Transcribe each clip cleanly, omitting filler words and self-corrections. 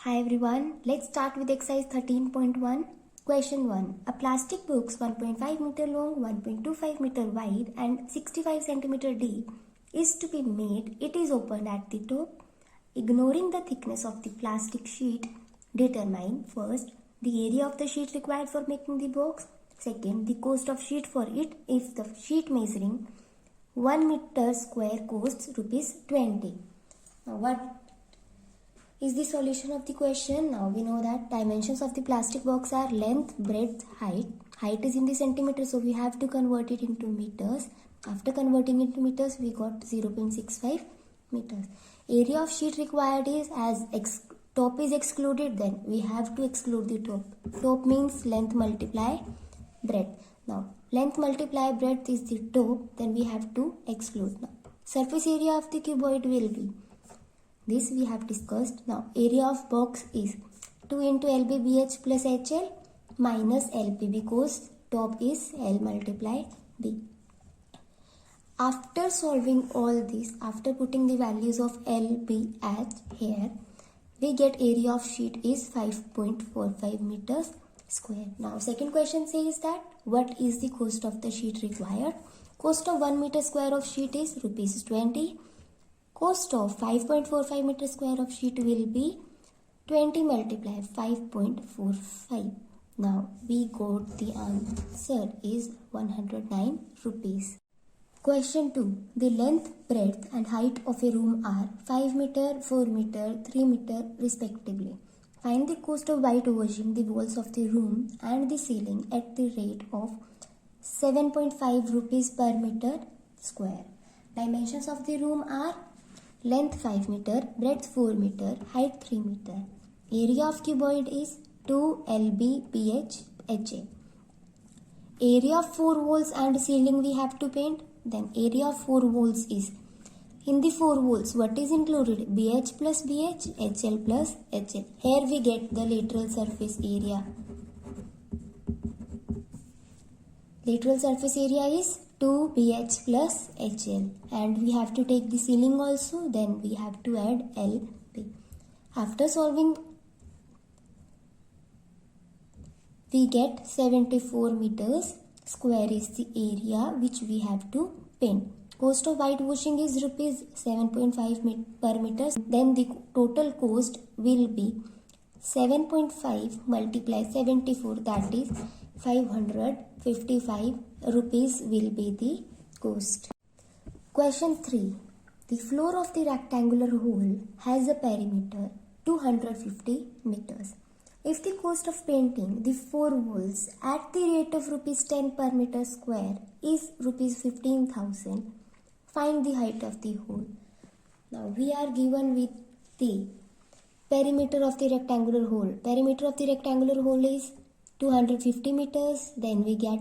Hi everyone, let's start with exercise 13.1. Question 1. A plastic box 1.5 meter long, 1.25 meter wide and 65 centimeter deep is to be made. It is opened at the top. Ignoring the thickness of the plastic sheet, determine first the area of the sheet required for making the box. Second, the cost of sheet for it if the sheet measuring 1 meter square costs rupees 20. Now what is the solution of the question? Now we know that dimensions of the plastic box are length, breadth, height. Height is in the centimeters, so we have to convert it into meters. After converting into meters, we got 0.65 meters. Area of sheet required is as top is excluded, then we have to exclude the top. Top means length multiply breadth. Now length multiply breadth is the top, then we have to exclude. Now surface area of the cuboid will be, this we have discussed. Now area of box is 2 into LBBH plus HL minus LP because top is L multiplied B. After solving all this, after putting the values of L, B at here, we get area of sheet is 5.45 meters square. Now second question says that what is the cost of the sheet required? Cost of 1 meter square of sheet is rupees 20. Cost of 5.45 meter square of sheet will be 20 multiplied 5.45. Now we got the answer is 109 rupees. Question 2. The length, breadth and height of a room are 5 meter, 4 meter, 3 meter respectively. Find the cost of whitewashing the walls of the room and the ceiling at the rate of 7.5 rupees per meter square. Dimensions of the room are length 5 meter, breadth 4 meter, height 3 meter. Area of cuboid is 2 LBBH HA. Area of 4 walls and ceiling we have to paint. Then area of 4 walls is, in the 4 walls what is included? BH plus BH, HL plus HL. Here we get the lateral surface area. Lateral surface area is 2 BH plus HL, and we have to take the ceiling also, then we have to add LB. After solving, we get 74 meters square is the area which we have to paint. Cost of whitewashing is rupees 7.5 per meter. Then the total cost will be 7.5 multiplied 74, that is 555 rupees will be the cost. Question 3. The floor of the rectangular hole has a perimeter 250 meters. If the cost of painting the 4 walls at the rate of rupees 10 per meter square is rupees 15,000, find the height of the hole. Now we are given with the perimeter of the rectangular hole. Perimeter of the rectangular hole is 250 meters. Then we get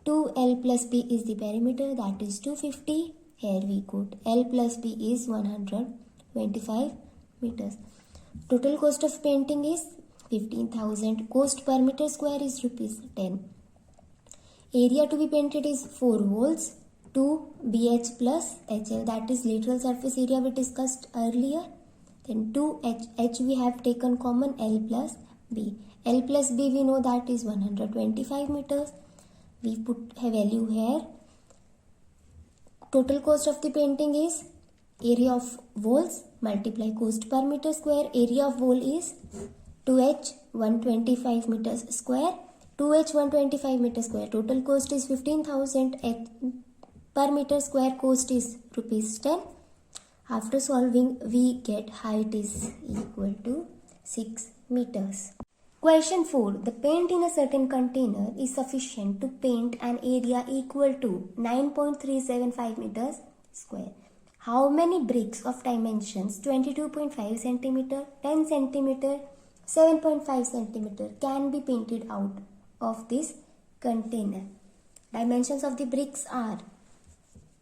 2L plus B is the perimeter, that is 250. Here we got L plus B is 125 meters. Total cost of painting is 15,000. Cost per meter square is rupees 10. Area to be painted is 4 walls, 2 BH plus HL, that is lateral surface area we discussed earlier. Then 2 H we have taken common, L plus B. L plus B we know that is 125 meters. We put a value here. Total cost of the painting is area of walls multiply cost per meter square. Area of wall is 2H 125 meters square. 2H 125 meters square. Total cost is 15,000. Per meter square cost is rupees 10. After solving, we get height is equal to 6 meters. Question 4. The paint in a certain container is sufficient to paint an area equal to 9.375 meters square. How many bricks of dimensions 22.5 cm, 10 cm, 7.5 cm can be painted out of this container? Dimensions of the bricks are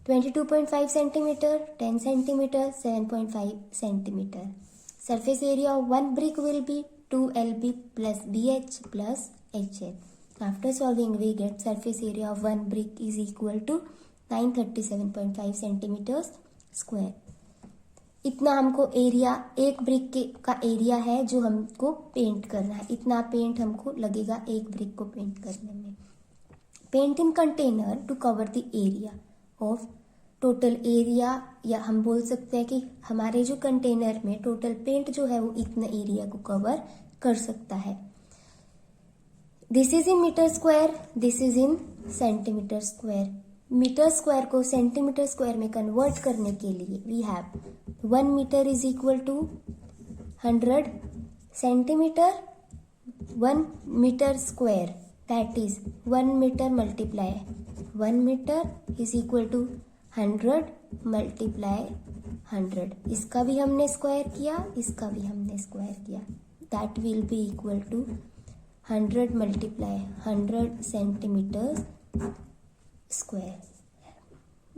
22.5 cm, 10 cm, 7.5 cm. Surface area of one brick will be 2LB plus BH plus HL. After solving, we get surface area of one brick is equal to 937.5 centimeters square. इतना हमको area, एक brick का area है जो हमको paint करना है, इतना पेंट हमको लगेगा एक ब्रिक को पेंट करने में। Paint in container to cover the area of total area, या हम बोल सकते हैं कि हमारे जो कंटेनर में टोटल पेंट जो है वो इतना एरिया को कवर कर सकता है। This is in metre square, this is in centimetre square. Metre square को सेंटीमीटर स्क्वायर में कन्वर्ट करने के लिए we have 1 metre is equal to 100 centimetre, 1 metre square that is 1 metre multiply 1 metre is equal to 100 multiply 100। इसका भी हमने square किया, इसका भी हमने स्क्वायर किया, that will be equal to 100 multiply 100 centimetre square.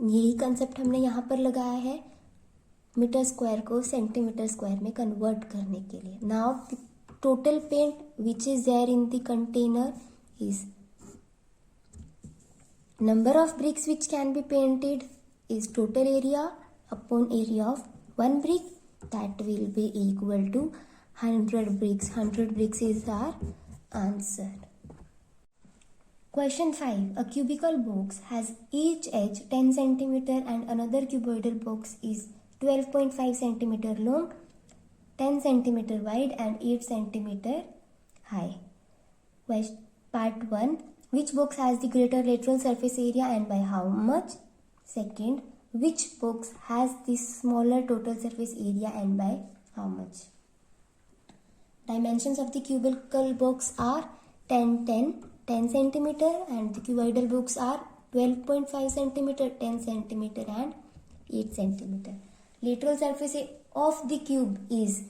यही कंसेप्ट हमने यहाँ पर लगाया है मीटर स्क्वायर को सेंटीमीटर स्क्वायर में कन्वर्ट करने के लिए। Now total paint which is there in the container is number of bricks which can be painted is total area upon area of one brick, that will be equal to 100 bricks. 100 bricks is our answer. Question 5. A cubical box has each edge 10 centimeter and another cuboidal box is 12.5 centimeter long, 10 centimeter wide and 8 centimeter high. Part 1. Which box has the greater lateral surface area and by how much? Second, which box has the smaller total surface area and by how much? Dimensions of the cubical box are 10 centimeter and the cuboidal box are 12.5 centimeter, 10 centimeter and 8 centimeter. Lateral surface of the cube is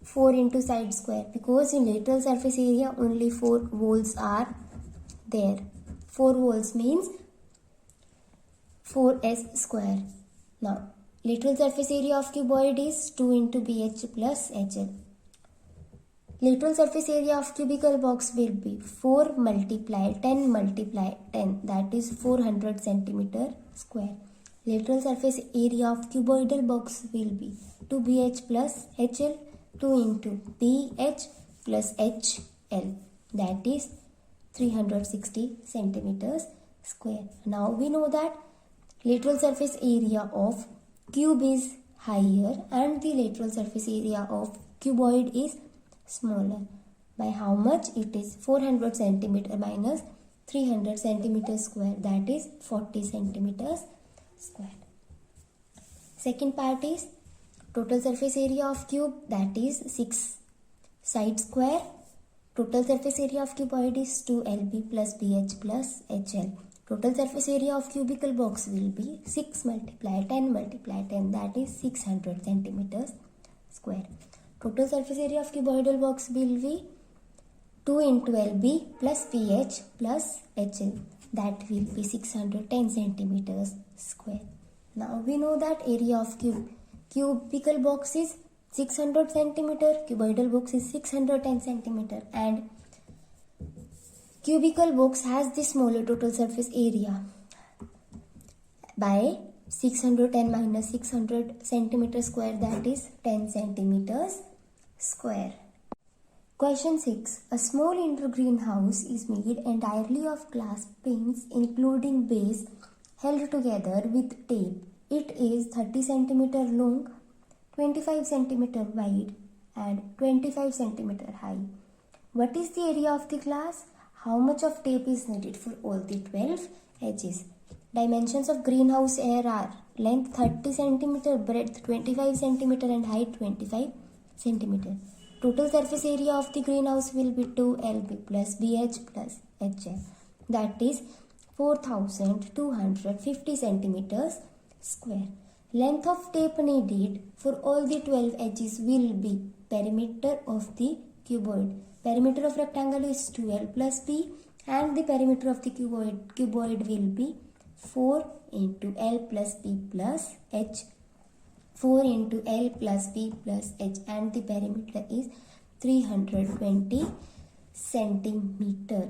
4 into side square, because in lateral surface area only 4 walls are there. 4 walls means 4s square. Now lateral surface area of cuboid is 2 into bh plus hl. Lateral surface area of cubical box will be 4 multiply 10 multiply 10, that is 400 centimeter square. Lateral surface area of cuboidal box will be 2bh plus hl, 2 into bh plus hl, that is 360 centimeters square. Now we know that lateral surface area of cube is higher and the lateral surface area of cuboid is smaller. By how much? It is 400 centimeter minus 300 centimeters square, that is 40 centimeters square. Second part is total surface area of cube, that is 6 side square. Total surface area of cuboid is 2lb plus bh plus hl. Total surface area of cubical box will be 6 multiply 10 multiply 10, that is 600 centimeters square. Total surface area of cuboidal box will be 2 into lb plus bh plus hl, that will be 610 centimeters square. Now we know that area of cubical box is 600 centimeter, cuboidal box is 610 centimeter, and cubical box has the smaller total surface area by 610 minus 600 centimeter square, that is 10 centimeters square. Question 6. A small indoor greenhouse is made entirely of glass panes including base held together with tape. It is 30 centimeter long, 25 centimeter wide and 25 centimeter high. What is the area of the glass? How much of tape is needed for all the 12 edges? Dimensions of greenhouse air are length 30 centimeter, breadth 25 centimeter and height 25 centimeter. Total surface area of the greenhouse will be 2lb plus bh plus hl, that is 4250 centimeters square. Length of tape needed for all the 12 edges will be perimeter of the cuboid. Perimeter of rectangle is 2l plus b and the perimeter of the cuboid will be 4 into l plus b plus h. 4 into l plus b plus h, and the perimeter is 320 centimeter.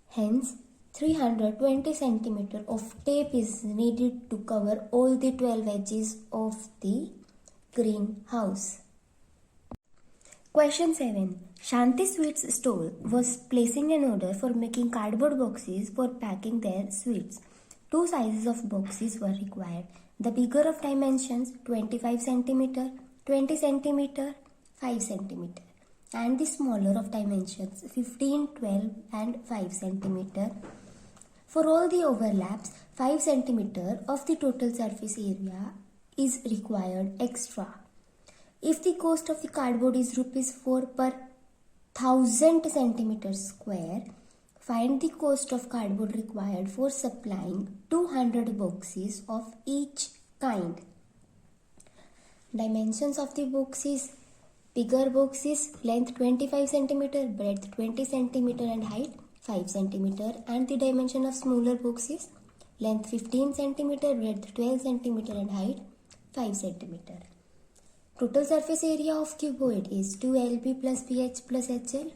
Hence 320 centimeter of tape is needed to cover all the 12 edges of the greenhouse. Question 7. Shanti Sweets stall was placing an order for making cardboard boxes for packing their sweets. Two sizes of boxes were required. The bigger of dimensions 25 centimeter, 20 centimeter, 5 centimeter, and the smaller of dimensions 15, 12 and 5 centimeter. For all the overlaps, 5 centimeter of the total surface area is required extra. If the cost of the cardboard is rupees 4 per 1000 centimeters square, find the cost of cardboard required for supplying 200 boxes of each kind. Dimensions of the boxes: bigger boxes, length 25 centimeter, breadth 20 centimeter and height 5 centimeter, and the dimension of smaller boxes: length 15 centimeter, breadth 12 centimeter and height 5 centimeter. Total surface area of cuboid is 2LB plus BH plus HL.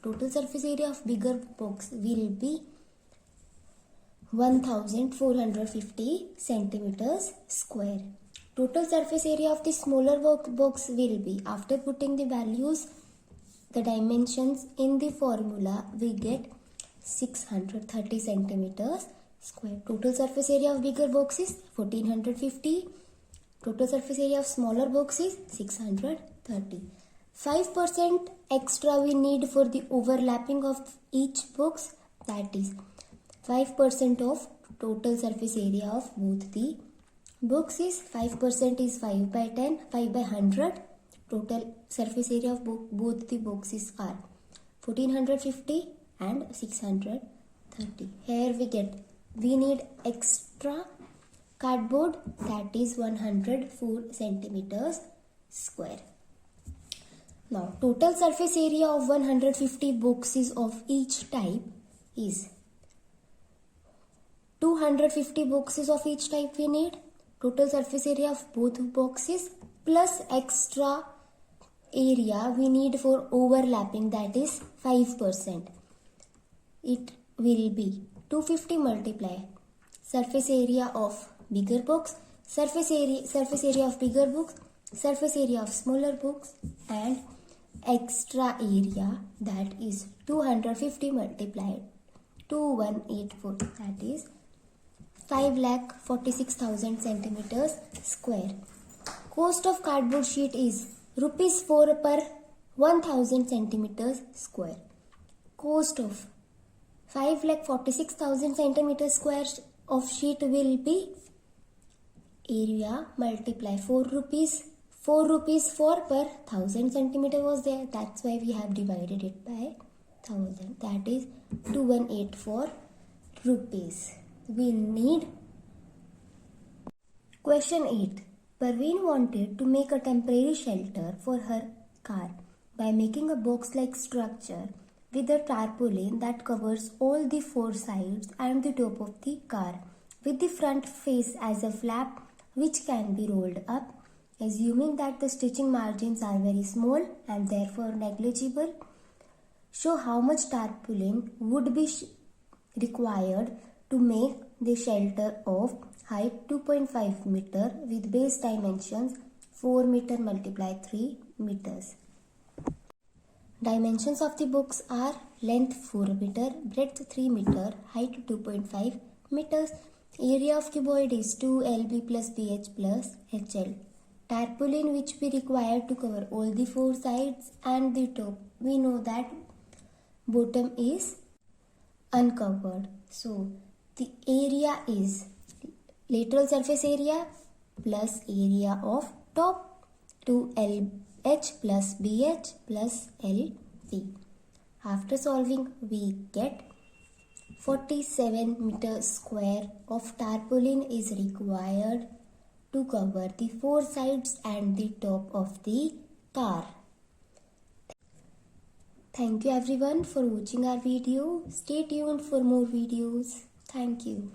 Total surface area of bigger box will be 1450 centimeters square. Total surface area of the smaller box will be, after putting the values, the dimensions in the formula, we get 630 centimeters square. Total surface area of bigger box is 1450. Total surface area of smaller box is 630. 5% extra we need for the overlapping of each box, that is 5% of total surface area of both the boxes. 5% is 5 by 10, 5 by 100. Total surface area of both the boxes are 1450 and 630. Here we need extra cardboard, that is 104 centimeters square. Now total surface area of 150 boxes of each type is 250 boxes of each type we need. Total surface area of both boxes plus extra area we need for overlapping, that is 5%. It will be 250 multiply surface area of bigger box, surface area of bigger box, surface area of smaller box, and extra area, that is 250 multiplied 2184, that is 5,46,000 centimeters square. Cost of cardboard sheet is rupees 4 per 1000 centimeters square. Cost of 5,46,000 centimeters square of sheet will be area multiply 4 rupees. 4 rupees for per 1000 centimeter was there. That's why we have divided it by 1000. That is 2184 rupees. We need. Question 8. Parveen wanted to make a temporary shelter for her car by making a box-like structure with a tarpaulin that covers all the 4 sides and the top of the car, with the front face as a flap which can be rolled up. Assuming that the stitching margins are very small and therefore negligible, show how much tarpaulin would be required to make the shelter of height 2.5 meter with base dimensions 4 meter multiply 3 meters. Dimensions of the box are length 4 meter, breadth 3 meter, height 2.5 meters. Area of cuboid is 2LB plus BH plus HL. Tarpaulin which we require to cover all the 4 sides and the top. We know that bottom is uncovered. So the area is lateral surface area plus area of top 2LH plus BH plus LB. After solving we get 47 meters square of tarpaulin is required to cover the 4 sides and the top of the car. Thank you everyone for watching our video. Stay tuned for more videos. Thank you.